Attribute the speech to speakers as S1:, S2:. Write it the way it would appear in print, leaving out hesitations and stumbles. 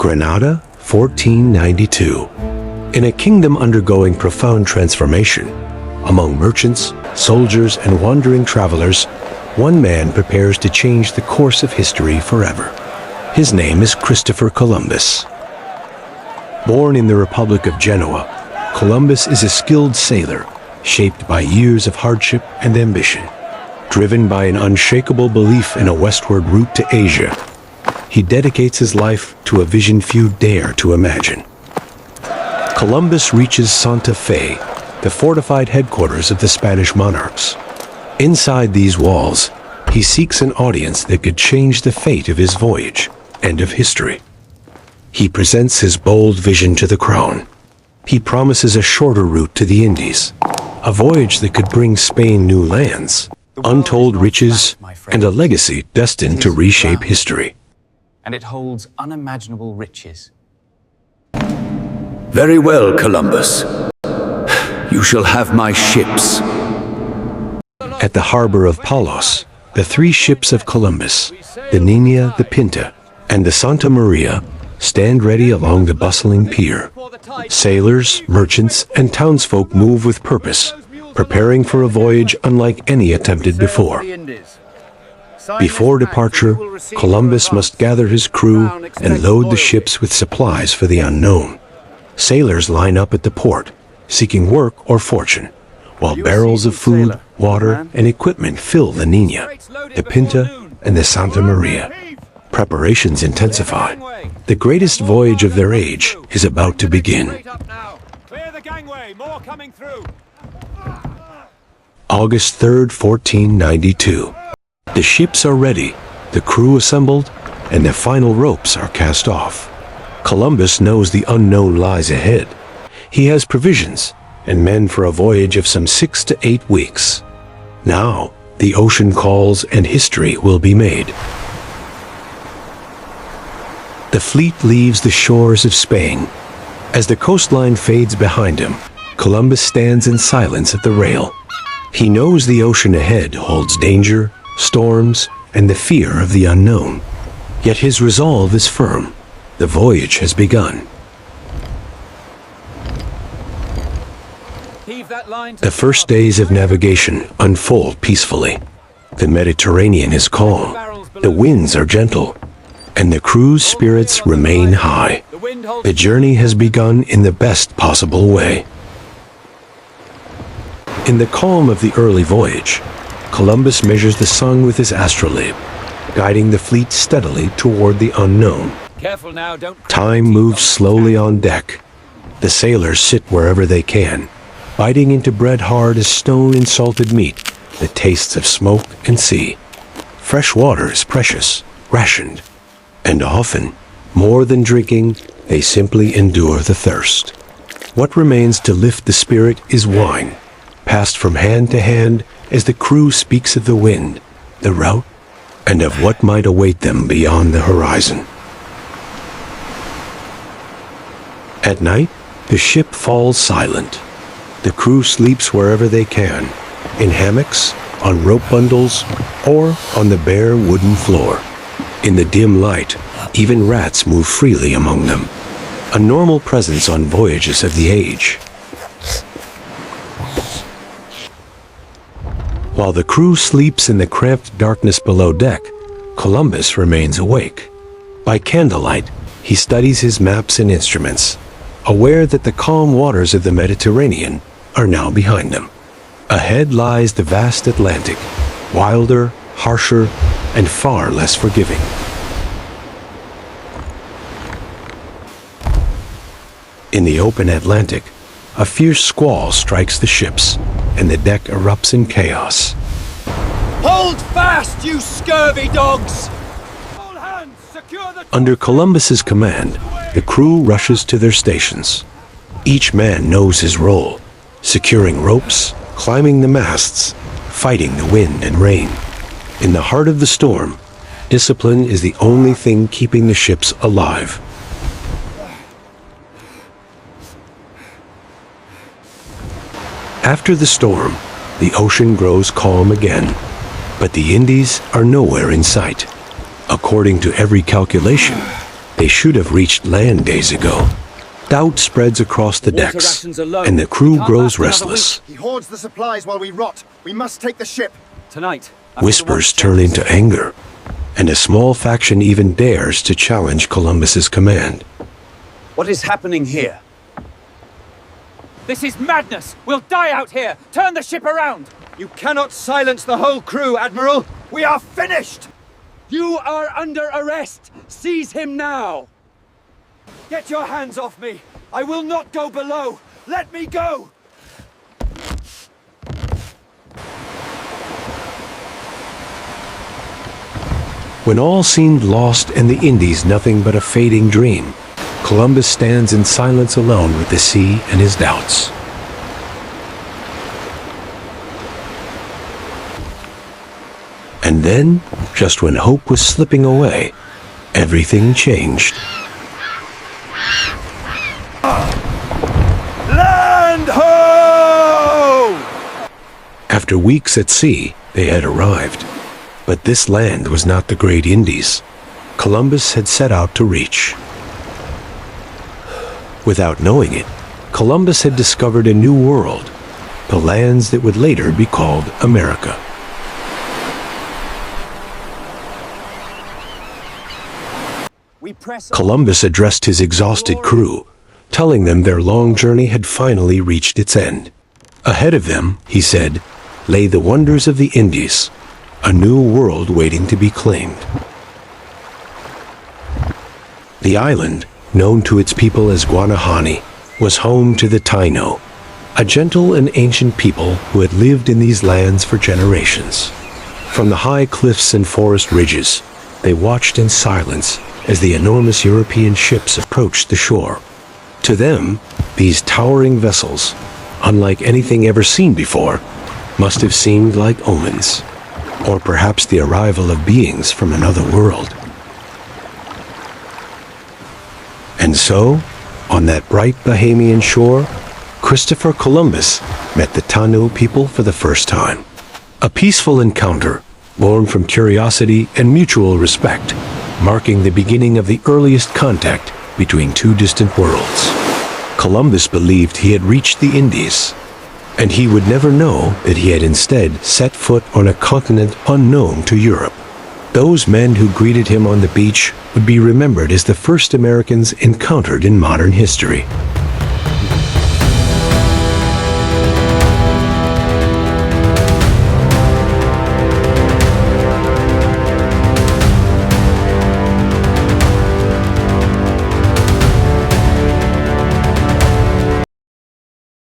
S1: Granada, 1492. In a kingdom undergoing profound transformation, among merchants, soldiers, and wandering travelers, one man prepares to change the course of history forever. His name is Christopher Columbus. Born in the Republic of Genoa, Columbus is a skilled sailor, shaped by years of hardship and ambition. Driven by an unshakable belief in a westward route to Asia, he dedicates his life to a vision few dare to imagine. Columbus reaches Santa Fe, the fortified headquarters of the Spanish monarchs. Inside these walls, he seeks an audience that could change the fate of his voyage and of history. He presents his bold vision to the crown. He promises a shorter route to the Indies, a voyage that could bring Spain new lands, untold riches, and a legacy destined to reshape history.
S2: And it holds unimaginable riches.
S3: Very well, Columbus. You shall have my ships.
S1: At the harbor of Palos, the three ships of Columbus, the Niña, the Pinta, and the Santa María, stand ready along the bustling pier. Sailors, merchants, and townsfolk move with purpose, preparing for a voyage unlike any attempted before. Before departure, Columbus must gather his crew and load the ships with supplies for the unknown. Sailors line up at the port, seeking work or fortune, while barrels of food, water, and equipment fill the Niña, the Pinta, and the Santa María. Preparations intensify. The greatest voyage of their age is about to begin. August 3rd, 1492. The ships are ready, the crew assembled, and the final ropes are cast off. Columbus knows the unknown lies ahead. He has provisions and men for a voyage of some 6 to 8 weeks. Now, the ocean calls and history will be made. The fleet leaves the shores of Spain. As the coastline fades behind him, Columbus stands in silence at the rail. He knows the ocean ahead holds danger, storms, and the fear of the unknown. Yet his resolve is firm. The voyage has begun. The first days of navigation unfold peacefully. The Mediterranean is calm, the winds are gentle, and the crew's spirits remain high. The journey has begun in the best possible way. In the calm of the early voyage, Columbus measures the sun with his astrolabe, guiding the fleet steadily toward the unknown. Time moves slowly on deck. The sailors sit wherever they can, biting into bread hard as stone and salted meat that tastes of smoke and sea. Fresh water is precious, rationed, and often, more than drinking, they simply endure the thirst. What remains to lift the spirit is wine, passed from hand to hand as the crew speaks of the wind, the route, and of what might await them beyond the horizon. At night, the ship falls silent. The crew sleeps wherever they can, in hammocks, on rope bundles, or on the bare wooden floor. In the dim light, even rats move freely among them, a normal presence on voyages of the age. While the crew sleeps in the cramped darkness below deck, Columbus remains awake. By candlelight, he studies his maps and instruments, aware that the calm waters of the Mediterranean are now behind them. Ahead lies the vast Atlantic, wilder, harsher, and far less forgiving. In the open Atlantic, a fierce squall strikes the ships, and the deck erupts in chaos.
S4: Hold fast, you scurvy dogs!
S1: Under Columbus's command, the crew rushes to their stations. Each man knows his role, securing ropes, climbing the masts, fighting the wind and rain. In the heart of the storm, discipline is the only thing keeping the ships alive. After the storm, the ocean grows calm again, but the Indies are nowhere in sight. According to every calculation, They should have reached land days ago. Doubt spreads across the decks, and the crew grows restless.
S5: He hoards the supplies while we rot. We must take the ship.
S4: Tonight.
S1: Whispers turn into anger, and a small faction even dares to challenge Columbus's command.
S4: What is happening here? This is madness! We'll die out here! Turn the ship around! You cannot silence the whole crew, Admiral! We are finished! You are under arrest! Seize him now! Get your hands off me! I will not go below! Let me go!
S1: When all seemed lost and the Indies nothing but a fading dream, Columbus stands in silence alone with the sea and his doubts. And then, just when hope was slipping away, everything changed.
S4: Land ho!
S1: After weeks at sea, they had arrived. But this land was not the great Indies Columbus had set out to reach. Without knowing it, Columbus had discovered a new world, the lands that would later be called America. Columbus addressed his exhausted crew, telling them their long journey had finally reached its end. Ahead of them, he said, lay the wonders of the Indies, a new world waiting to be claimed. The island, known to its people as Guanahani, was home to the Taino, a gentle and ancient people who had lived in these lands for generations. From the high cliffs and forest ridges, they watched in silence as the enormous European ships approached the shore. To them, these towering vessels, unlike anything ever seen before, must have seemed like omens, or perhaps the arrival of beings from another world. And so, on that bright Bahamian shore, Christopher Columbus met the Taino people for the first time. A peaceful encounter, born from curiosity and mutual respect, marking the beginning of the earliest contact between two distant worlds. Columbus believed he had reached the Indies, and he would never know that he had instead set foot on a continent unknown to Europe. Those men who greeted him on the beach would be remembered as the first Americans encountered in modern history.